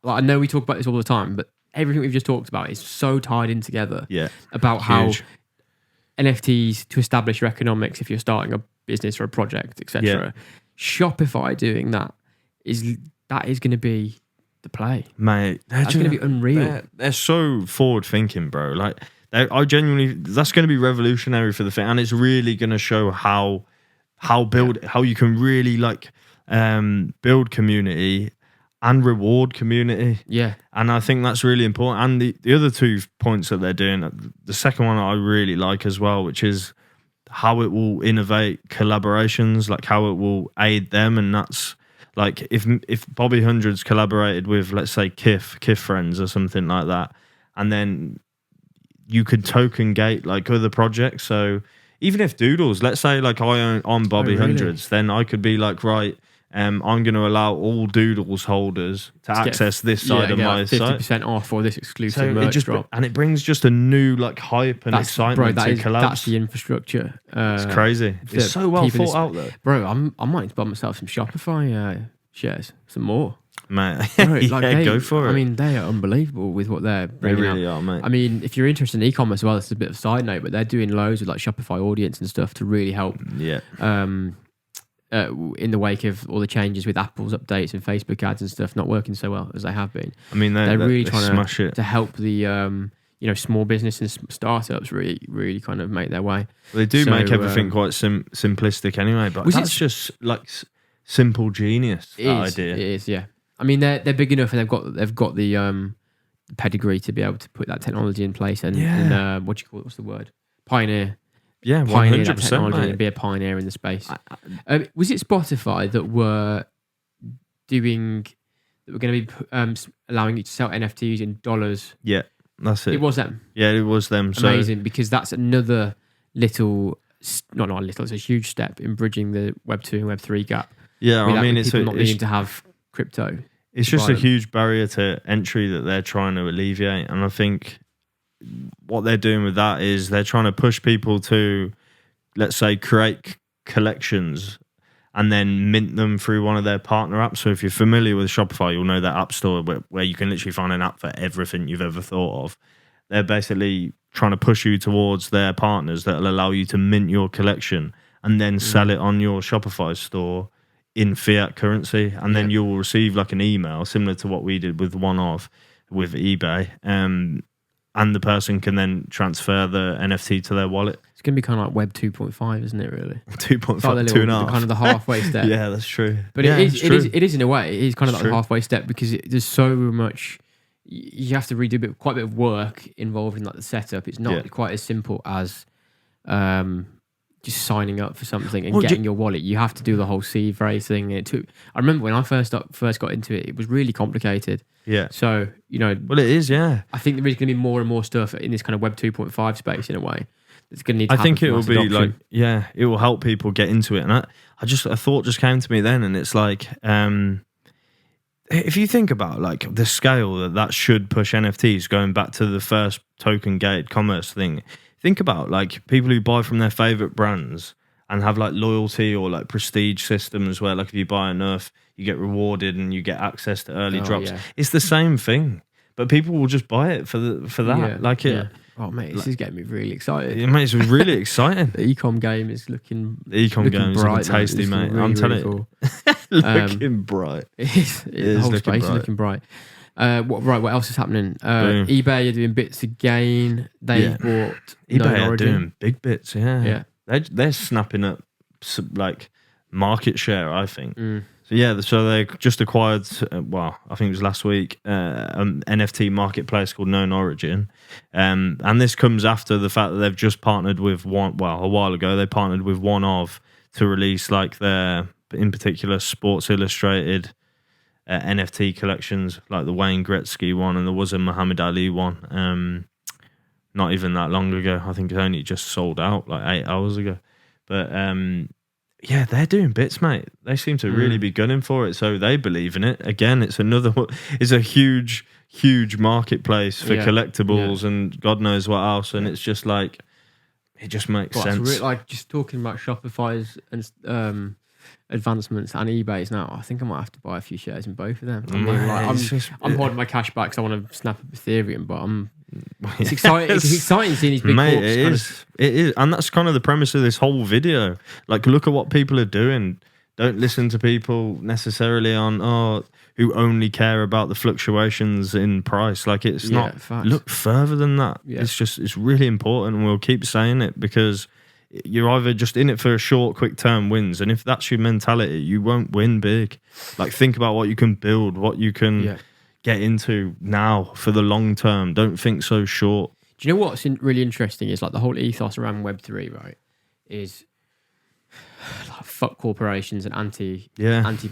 like, I know we talk about this all the time, but everything we've just talked about is so tied in together. Yeah. About how NFTs to establish your economics if you're starting a business or a project, etc. Yeah. Shopify doing that is going to be the play, mate. That's going to be unreal. They're so forward thinking, bro. Like, I genuinely, that's going to be revolutionary for the thing, and it's really going to show how you can really like build community and reward community. Yeah. And I think that's really important. And the other 2 points that they're doing, the second one I really like as well, which is how it will innovate collaborations, like how it will aid them. And that's like if Bobby Hundreds collaborated with, let's say, Kif Friends or something like that, and then you could token gate like other projects. So even if Doodles, let's say like I own on Bobby Hundreds, then I could be like, right, I'm going to allow all Doodles holders to access this side of my 50% site. off or this exclusive merch drop. And it brings just a new like hype and excitement to collabs. That's the infrastructure. It's crazy. It's so well thought out though. Bro, I might buy myself some Shopify shares, some more. Mate, Bro, go for it. I mean, they are unbelievable with what they're bringing They really are, mate. I mean, if you're interested in e-commerce as well, it's a bit of a side note, but they're doing loads with like Shopify audience and stuff to really help. Yeah. In the wake of all the changes with Apple's updates and Facebook ads and stuff not working so well as they have been. I mean, they're really trying smash it to help the small business and startups really kind of make their way. Well, they do make everything quite simplistic anyway, but that's just like simple genius. Idea. It is, yeah. I mean, they're big enough and they've got the pedigree to be able to put that technology in place and what do you call it? What's the word? Pioneer. Yeah, pioneer 100%, that technology mate. and be a pioneer in the space. Was it Spotify that were going to be allowing you to sell NFTs in dollars? Yeah, that's it. It was them. Yeah, it was them. Amazing, because that's another little, not a little, it's a huge step in bridging the Web 2 and Web 3 gap. Yeah, I mean, it's not needing to have crypto. It's just a huge barrier to entry that they're trying to alleviate, and I think what they're doing with that is they're trying to push people to, let's say, create collections and then mint them through one of their partner apps. So if you're familiar with Shopify, you'll know that app store where you can literally find an app for everything you've ever thought of. They're basically trying to push you towards their partners that will allow you to mint your collection and then sell it on your Shopify store in fiat currency, and then you'll receive like an email similar to what we did with with eBay, and the person can then transfer the NFT to their wallet. It's going to be kind of like Web 2.5, isn't it, really? 2.5, like 2.5. Kind of the halfway step. Yeah, that's true. But yeah, it is in a way. It is kind of like the halfway step, because there's so much. You have to redo quite a bit of work involved in like the setup. It's not quite as simple as just signing up for something and getting your wallet. You have to do the whole seed phrase thing. I remember when I first got into it, it was really complicated. Yeah. So, well, it is, yeah. I think there is going to be more and more stuff in this kind of Web 2.5 space in a way. It's going to need to I think it will be adoption. it will help people get into it. And a thought just came to me then, and it's like, if you think about like the scale that should push NFTs, going back to the first token gated commerce thing, think about like people who buy from their favorite brands and have like loyalty or like prestige systems where like if you buy enough, you get rewarded and you get access to early drops. Yeah. It's the same thing, but people will just buy it for that. Yeah. Oh mate, this is getting me really excited. Yeah, mate, it's really exciting. The ecom game is looking. The ecom game is looking tasty, mate. Really, I'm telling cool. you, looking bright. The whole space is looking bright. What else is happening? eBay are doing bits again. They bought eBay are doing big bits. Yeah. They're snapping up like market share, I think. So they just acquired. I think it was last week. An NFT marketplace called Known Origin, and this comes after the fact that they've just partnered with one. Well, a while ago they partnered with One Of to release like their, in particular, Sports Illustrated NFT collections, like the Wayne Gretzky one, and there was a Muhammad Ali one. Not even that long ago. I think it only just sold out like 8 hours ago. But they're doing bits, mate. They seem to really be gunning for it. So they believe in it. Again, it's a huge, huge marketplace for collectibles and God knows what else. And it's just like, it just makes sense. Like just talking about Shopify's and advancements and eBay's now, I think I might have to buy a few shares in both of them. I'm holding my cash back because I want to snap up Ethereum, but it's exciting. It's exciting seeing these big corps. It is, and that's kind of the premise of this whole video. Like, look at what people are doing. Don't listen to people necessarily who only care about the fluctuations in price. Like, it's not. Facts. Look further than that. Yeah. It's really important, and we'll keep saying it because you're either just in it for a short, quick term wins, and if that's your mentality, you won't win big. Like, think about what you can build, what you can get into now for the long term. Don't think so short. Do you know what's really interesting is like the whole ethos around Web3, right? Is like fuck corporations and anti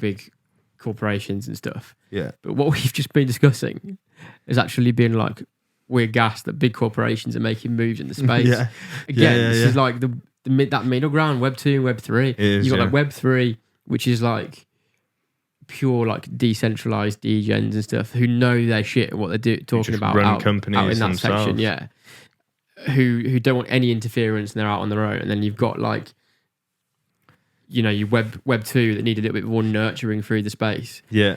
big corporations and stuff. Yeah. But what we've just been discussing is actually been like, we're gassed that big corporations are making moves in the space. This is like that middle ground, Web 2 and Web 3. You've got like Web 3, which is like pure like decentralized degens and stuff who know their shit and what they're talking about out in that themselves. Section, who don't want any interference and they're out on their own. And then you've got like, your Web 2 that need a little bit more nurturing through the space. Yeah.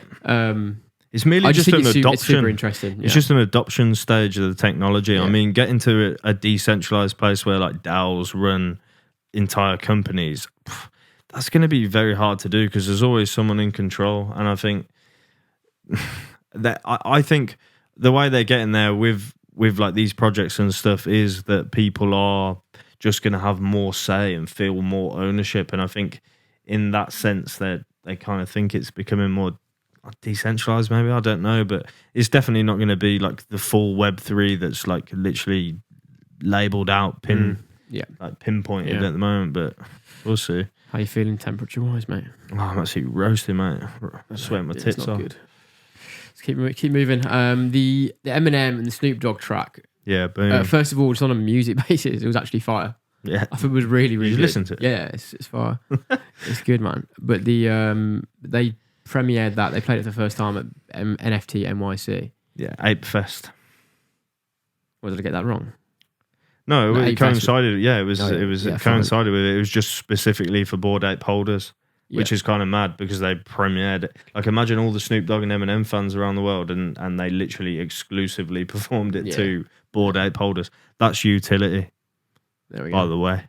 It's merely just an adoption. It's super interesting. It's just an adoption stage of the technology. Yeah. I mean, get into a decentralized place where like DAOs run entire companies. That's going to be very hard to do because there's always someone in control. And I think that I think the way they're getting there with like these projects and stuff is that people are just going to have more say and feel more ownership. And I think in that sense that they kind of think it's becoming more decentralized, maybe, I don't know, but it's definitely not going to be like the full Web3 that's like literally labeled out, like pinpointed at the moment, but we'll see. How you feeling temperature wise, mate? Oh, I'm actually roasting, mate. Sweating my tits off. Good. Let's keep moving. The Eminem and the Snoop Dogg track. Yeah, boom. First of all, just on a music basis, it was actually fire. Yeah, I thought it was really, really good. You listened to it? Yeah, it's fire. It's good, man. But they premiered that. They played it for the first time at NFT NYC. Yeah, Ape Fest. Or did I get that wrong? No, it coincided. Yeah, it coincided fine. with it. It was just specifically for Bored Ape holders, which is kind of mad because they premiered it. Like, imagine all the Snoop Dogg and Eminem fans around the world, and they literally exclusively performed it to Bored Ape holders. That's utility. There we go. By the way,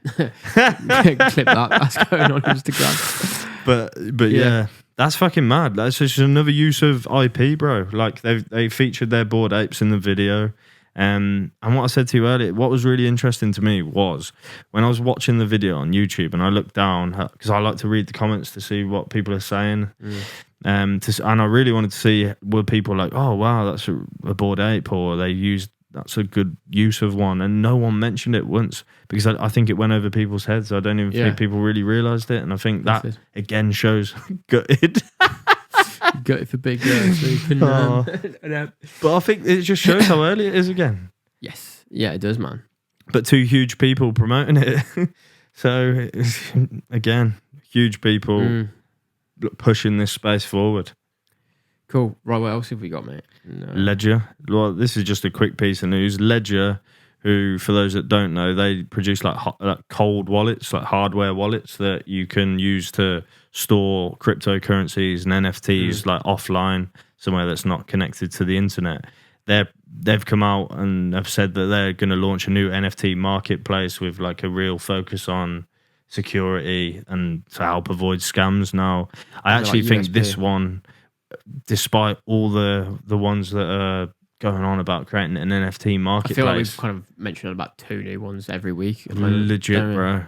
clip that. That's going on Instagram. But yeah, that's fucking mad. That's just another use of IP, bro. Like they featured their Bored Apes in the video. And what I said to you earlier, what was really interesting to me was when I was watching the video on YouTube and I looked down, because I like to read the comments to see what people are saying. And I really wanted to see, were people like, oh, wow, that's a Bored Ape, or that's a good use of one. And no one mentioned it once, because I think it went over people's heads. I don't even think people really realised it. And I think that, again, shows gutted. Gutted for big, so you couldn't, But I think it just shows how early it is again. Yes. Yeah, it does, man. But two huge people promoting it. So, again, huge people pushing this space forward. Cool. Right, what else have we got, mate? No. Ledger. Well, this is just a quick piece of news. Ledger, who, for those that don't know, they produce like cold wallets, like hardware wallets that you can use to store cryptocurrencies and NFTs like offline, somewhere that's not connected to the internet. They've come out and have said that they're going to launch a new NFT marketplace with like a real focus on security and to help avoid scams. Now, I actually think this one, despite all the ones that are going on about creating an NFT marketplace, I feel like we've kind of mentioned about 2 new ones every week. Legit, bro.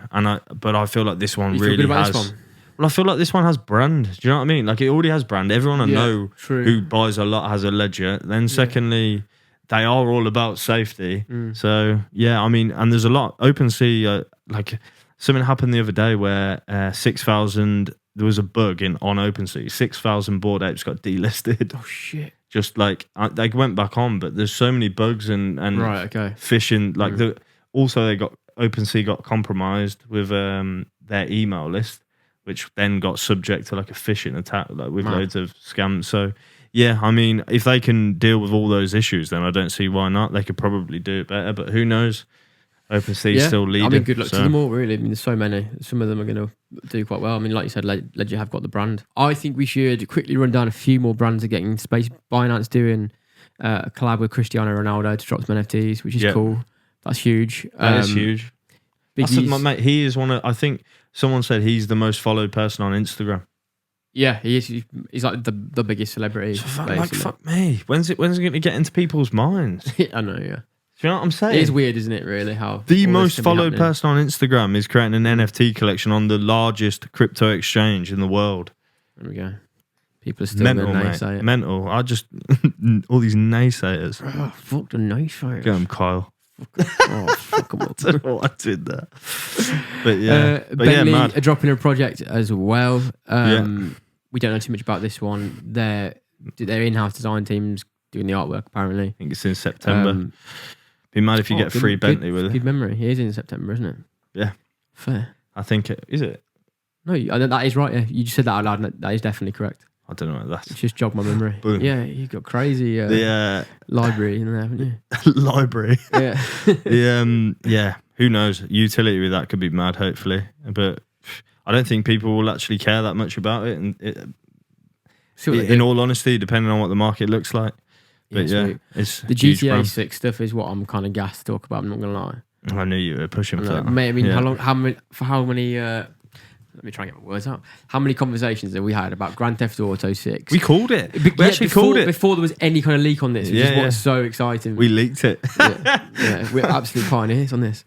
But I feel like this one you really feel good about has. This one? Well, I feel like this one has brand. Do you know what I mean? Like it already has brand. Everyone I know who buys a lot has a Ledger. Then secondly, they are all about safety. So yeah, I mean, and there's a lot. OpenSea, like something happened the other day where 6,000. There was a bug on OpenSea. 6,000 Bored Apes got delisted. Oh shit! Just like they went back on, but there's so many bugs and phishing. Like also OpenSea got compromised with their email list, which then got subject to like a phishing attack, like with loads of scams. So yeah, I mean, if they can deal with all those issues, then I don't see why not. They could probably do it better, but who knows? OpenSea still leading. I mean, good luck to them all, really. I mean, there's so many. Some of them are going to do quite well. I mean, like you said, Ledger have got the brand. I think we should quickly run down a few more brands that are getting space. Binance doing a collab with Cristiano Ronaldo to drop some NFTs, which is cool. That's huge. That is huge. My mate, he is one of, I think someone said he's the most followed person on Instagram. Yeah, he is. He's like the biggest celebrity. So fuck me. When's it going to get into people's minds? I know, yeah. Do you know what I'm saying? It is weird, isn't it, really? How the most followed person on Instagram is creating an NFT collection on the largest crypto exchange in the world. There we go. People are still naysaying. Mental. I just all these naysayers. Oh, fuck the naysayers. Go on, Kyle. Fuck them up. I don't know what I did there. But yeah. Bentley mad. are dropping a project as well. We don't know too much about this one. Their in-house design team's doing the artwork, apparently. I think it's in September. Be mad if you get free Bentley with it. Good memory. It is in September, isn't it? Yeah. Fair. I think it is. It? No, that is right. Yeah. You just said that out loud. That is definitely correct. I don't know what that's. It's just jogged my memory. Boom. Yeah, you've got crazy library in there, haven't you? Library. Yeah. Yeah. Who knows? Utility with that could be mad, hopefully. But I don't think people will actually care that much about it. And in all honesty, depending on what the market looks like. But it's the GTA 6 stuff is what I'm kind of gassed to talk about. I'm not gonna lie. I knew you were pushing for that. Mate, I mean, how many? Let me try and get my words out. How many conversations have we had about Grand Theft Auto 6? We called it. We actually called it before there was any kind of leak on this. Which is what's so exciting. We leaked it. We're absolute pioneers on this.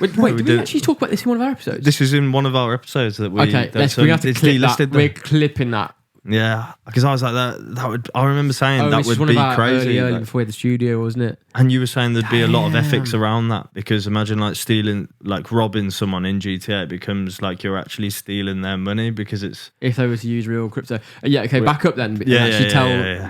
Wait, did we actually talk about this in one of our episodes? This is in one of our episodes that we. Okay, we have to clip that. We're clipping that. Yeah, because I was like that would. I remember saying that would be crazy. Early before we had the studio, wasn't it? And you were saying there'd be a lot of ethics around that, because imagine like stealing, like robbing someone in GTA, it becomes like you're actually stealing their money because it's if they were to use real crypto. Back up then.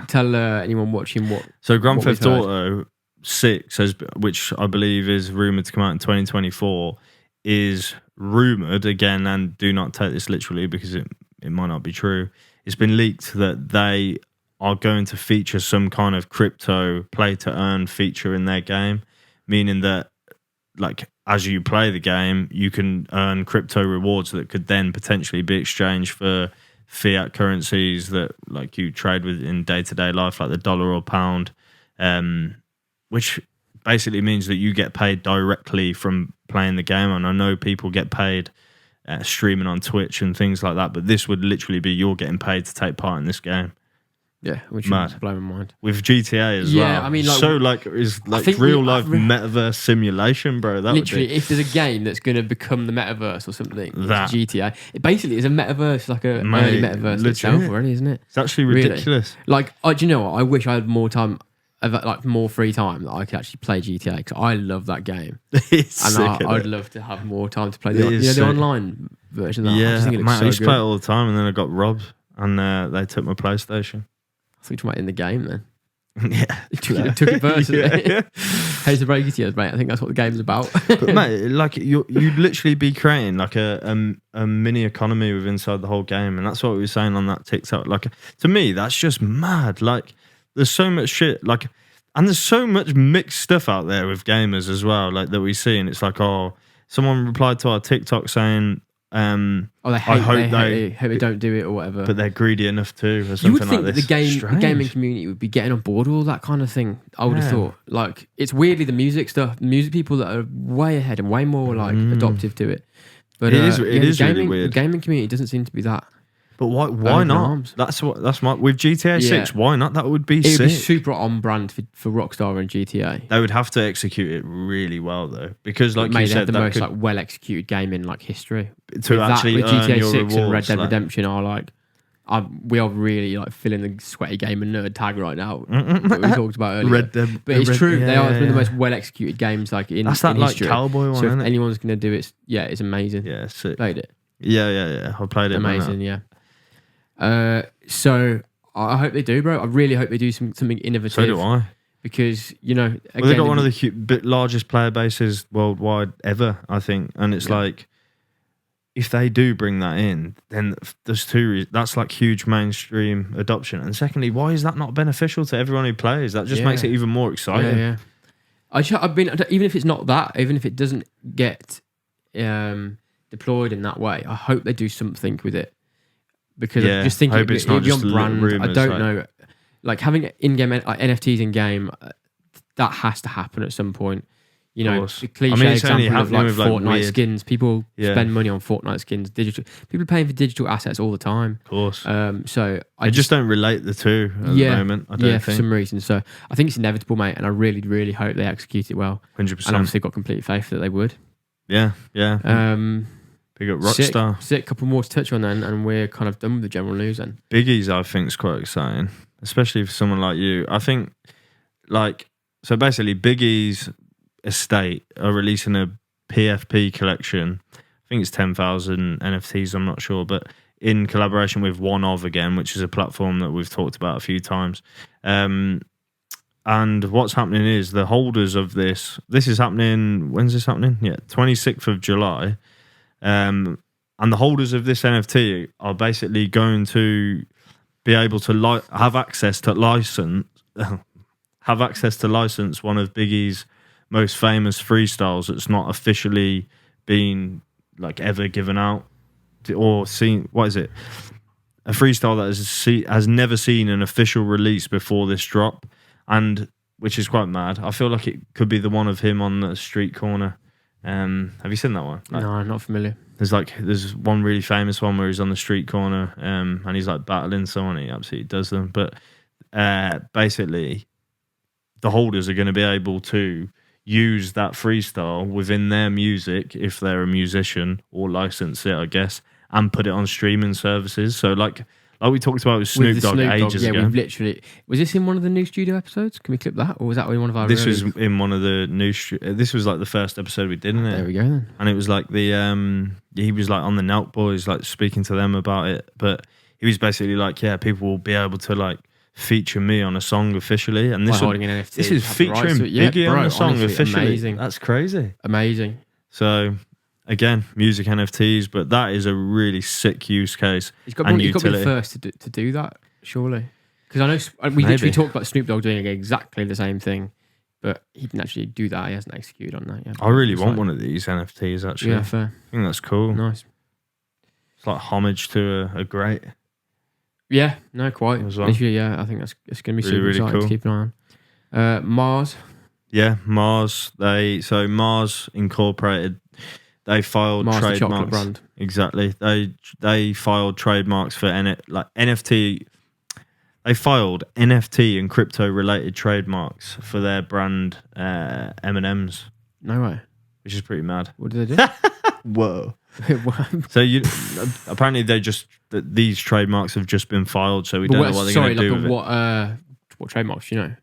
Tell anyone watching what. So Grand Theft Auto 6, which I believe is rumored to come out in 2024, is rumored again, and do not take this literally because it might not be true. It's been leaked that they are going to feature some kind of crypto play to earn feature in their game, meaning that like as you play the game, you can earn crypto rewards that could then potentially be exchanged for fiat currencies that like you trade with in day-to-day life, like the dollar or pound, which basically means that you get paid directly from playing the game. And I know people get paid streaming on Twitch and things like that. But this would literally be you're getting paid to take part in this game. Yeah, which would blow my mind. With GTA as well. Yeah, I mean, it's real life metaverse simulation, bro. That literally, if there's a game that's going to become the metaverse or something, it's GTA. It basically is a metaverse, like a early metaverse itself already, isn't it? It's actually ridiculous. Really. Like, do you know what? I wish I had more time, more free time that I could actually play GTA because I love that game. I'd love to have more time to play the online version of that. Yeah, I just think it looks I used to play it all the time, and then I got robbed, and they took my PlayStation. I think you might in the game then. Yeah. Took it personally. Yeah. Hate to break it to you, mate. I think that's what the game's about. But mate, like you'd literally be creating like a mini economy within inside the whole game, and that's what we were saying on that TikTok. Like to me, that's just mad. Like there's so much shit. Like, and there's so much mixed stuff out there with gamers as well. Like that we see, and it's like, oh, someone replied to our TikTok saying. They hope they don't do it or whatever. But they're greedy enough too, or something like this. You would think that the gaming community would be getting on board with all that kind of thing. I would have thought. Like, it's weirdly the music stuff, music people that are way ahead and way more like adoptive to it. But it is really weird. The gaming community doesn't seem to be that. But why not? That's my with GTA 6. Why not? That would be sick. It would be super on brand for Rockstar and GTA. They would have to execute it really well though, because like you said, the most like well executed game in like history. To actually with GTA 6 rewards, and Red Dead Redemption are like, we are really like filling the sweaty gamer nerd tag right now that we talked about earlier. Red Dead, but it's true. They are one of the most well executed games like in that's that in like history. cowboy one. So if anyone's gonna do it, it's amazing. Yeah, sick. Played it. Yeah. I played it. Amazing. Yeah. So I hope they do, bro. I really hope they do something innovative. So do I. Because, again, they've got one of the largest player bases worldwide ever, I think. And it's like, if they do bring that in, then there's that's like huge mainstream adoption. And secondly, why is that not beneficial to everyone who plays? That just makes it even more exciting. Yeah. I've been, even if it's not that, even if it doesn't get deployed in that way, I hope they do something with it. Because I just think it's not just brand. Rumors, I don't know. Like having in-game like NFTs in-game, that has to happen at some point. The cliche example of like Fortnite skins. People spend money on Fortnite skins. Digital people are paying for digital assets all the time. Of course. So I just don't relate the two at the moment. I don't think. For some reason. So I think it's inevitable, mate, and I really, really hope they execute it well. 100%. And obviously got complete faith that they would. Yeah. Big up Rockstar. Sick. Couple more to touch on then, and we're kind of done with the general news then. Biggie's, I think, is quite exciting, especially for someone like you. I think, so basically, Biggie's estate are releasing a PFP collection. I think it's 10,000 NFTs, I'm not sure, but in collaboration with One Of again, which is a platform that we've talked about a few times. And what's happening is the holders of this is happening, when's this happening? Yeah, 26th of July. And the holders of this NFT are basically going to be able to have access to license one of Biggie's most famous freestyles that's not officially been like ever given out or seen. What is it? A freestyle that has never seen an official release before this drop, and which is quite mad. I feel like it could be the one of him on the street corner. Have you seen that one? No, I'm not familiar. There's one really famous one where he's on the street corner and he's like battling someone. He absolutely does them. But basically, the holders are going to be able to use that freestyle within their music if they're a musician, or license it, I guess, and put it on streaming services. So like we talked about with Snoop Dogg ages ago. We've literally... Was this in one of the new studio episodes? Can we clip that? Or was that in one of our... This was in one of the new... This was like the first episode we did, isn't it? There we go then. And it was like the... he was like on the Nelk Boys, like speaking to them about it. But he was basically like, people will be able to like feature me on a song officially. And this is featuring Biggie on the song officially. Amazing. That's crazy. Amazing. So... Again, music NFTs, but that is a really sick use case. He's got to be the first to do that, surely. Because I know we literally talked about Snoop Dogg doing exactly the same thing, but he didn't actually do that. He hasn't executed on that yet. I really want one of these NFTs, actually. Yeah, fair. I think that's cool. Nice. It's like homage to a great. Yeah, no, quite. Well. Literally, yeah, I think it's going to be super exciting cool to keep an eye on. Mars. Yeah, Mars. Mars Incorporated. they filed Mars the chocolate trademarks. brand. Exactly. They filed trademarks for NFT. They filed NFT and crypto related trademarks for their brand M&Ms. No way. Which is pretty mad. What did they do? Whoa. So apparently these trademarks have just been filed, so we don't know what they're going to do with it. What trademarks, you know?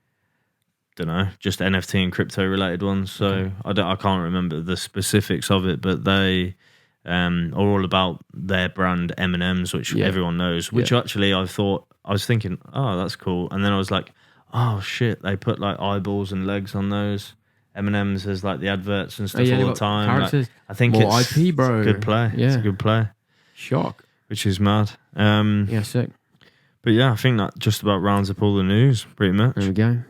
Don't know, just NFT and crypto related ones. So I can't remember the specifics of it, but they are all about their brand M&Ms, which everyone knows. Which actually I was thinking, oh, that's cool, and then I was like, oh shit, they put like eyeballs and legs on those M&Ms as like the adverts and stuff all the time. Like, I think more it's IP, bro. It's a good play. Yeah. It's a good play. Shock. Which is mad. Yeah, sick. But yeah, I think that just about rounds up all the news, pretty much. There we go.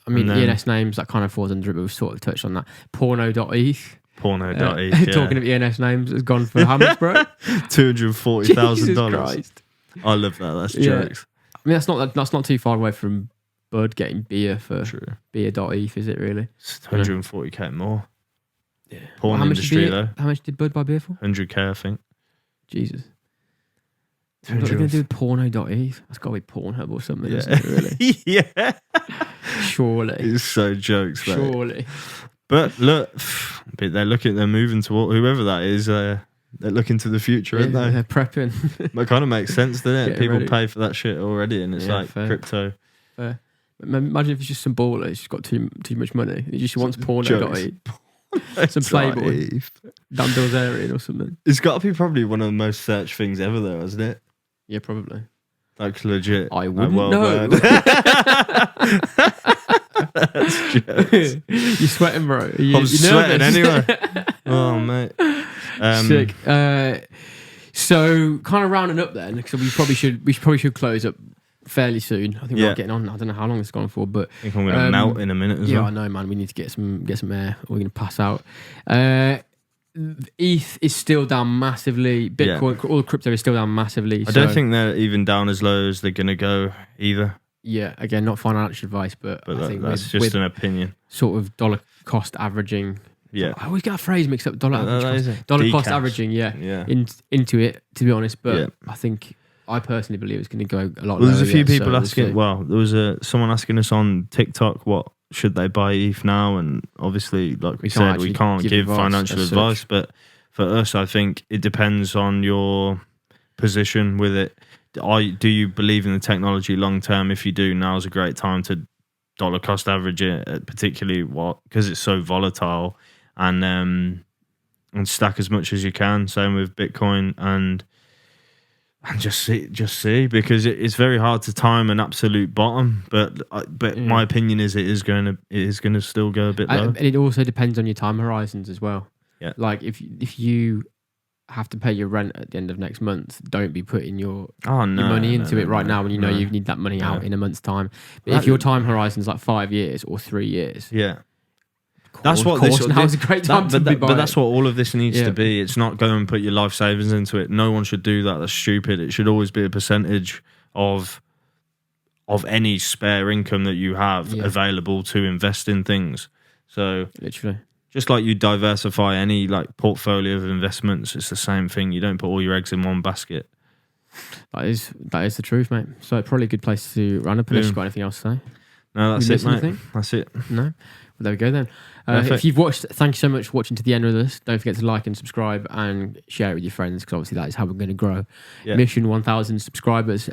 I mean, ENS names, that kind of falls under it, but we've sort of touched on that. Porno.eth. Porno.eth, yeah. Talking of ENS names, has gone for how much, bro? $240,000. Jesus Christ. I love that. That's jokes. I mean, that's not too far away from Bud getting beer for beer.eth, is it really? It's 140k more. Yeah. Porn industry, though. How much did Bud buy beer for? 100k, I think. Jesus. What are they going to do with porno.eth? That's got to be Pornhub or something, isn't it, really? Yeah. Surely. It's so jokes, mate. Surely. But look, they're moving toward whoever that is. They're looking to the future, aren't they? They're prepping. It kind of makes sense, doesn't it? People ready. pay for that shit already, and it's fair. crypto. Fair. Imagine if it's just some baller, he's got too much money. He just wants porno.eth. Some Playboy. Dan Bilzerian or something. It's got to be probably one of the most searched things ever, though, hasn't it? Yeah, probably. Like legit. I wouldn't know. That's jokes. You're sweating, bro. I'm sweating anyway. Oh, mate. Sick. So, kind of rounding up then, because we probably should close up fairly soon. I think we're getting on. I don't know how long it's gone for, but I think I'm going to melt in a minute as well. Yeah, I know, man. We need to get some air, or we're going to pass out. ETH is still down massively. Bitcoin, all the crypto is still down massively. I don't think they're even down as low as they're going to go either. Yeah, again, not financial advice, but I think that's just an opinion. Sort of dollar cost averaging. Yeah, I always get that phrase mixed up. Dollar Decals. cost averaging. Yeah. Into it, to be honest. But I personally believe it's going to go a lot lower. There's a few people asking. Well, there was someone asking us on TikTok, what should they buy ETH now? And obviously, like we said, we can't give financial advice. But for us, I think it depends on your position with it. Do you believe in the technology long term? If you do, now's a great time to dollar cost average it, particularly because it's so volatile, and stack as much as you can. Same with Bitcoin and just see because it's very hard to time an absolute bottom. But my opinion is it is going to still go a bit low. And it also depends on your time horizons as well. Yeah, like if you have to pay your rent at the end of next month, don't be putting your money into it right now when you know you need that money out in a month's time. But if your time horizon is like 5 years or 3 years, that's what now's a great time to be buying. But that's what all of this needs to be. It's not go and put your life savings into it. No one should do that. That's stupid. It should always be a percentage of any spare income that you have available to invest in things. So literally. Just like you diversify any like portfolio of investments, it's the same thing. You don't put all your eggs in one basket. That is the truth, mate. So probably a good place to round up unless you've got anything else to say. No, that's it, mate. That's it. No? Well, there we go then. If you've watched, thank you so much for watching to the end of this. Don't forget to like and subscribe and share it with your friends because obviously that is how we're going to grow. Mission 1,000 subscribers.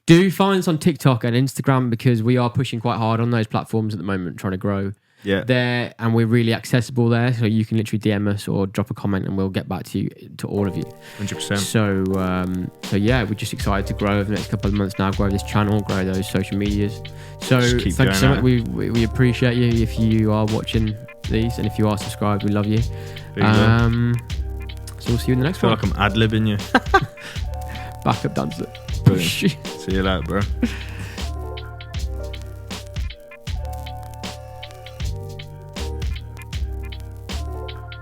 Do find us on TikTok and Instagram because we are pushing quite hard on those platforms at the moment, trying to grow there, and we're really accessible there, so you can literally DM us or drop a comment and we'll get back to all of you 100%. So yeah, we're just excited to grow over the next couple of months now, grow this channel, grow those social medias. So thank you so much. We appreciate you if you are watching these, and if you are subscribed, we love you. So we'll see you in the next one. I feel like I'm ad-libbing you. Backup dancer. See you later, bro.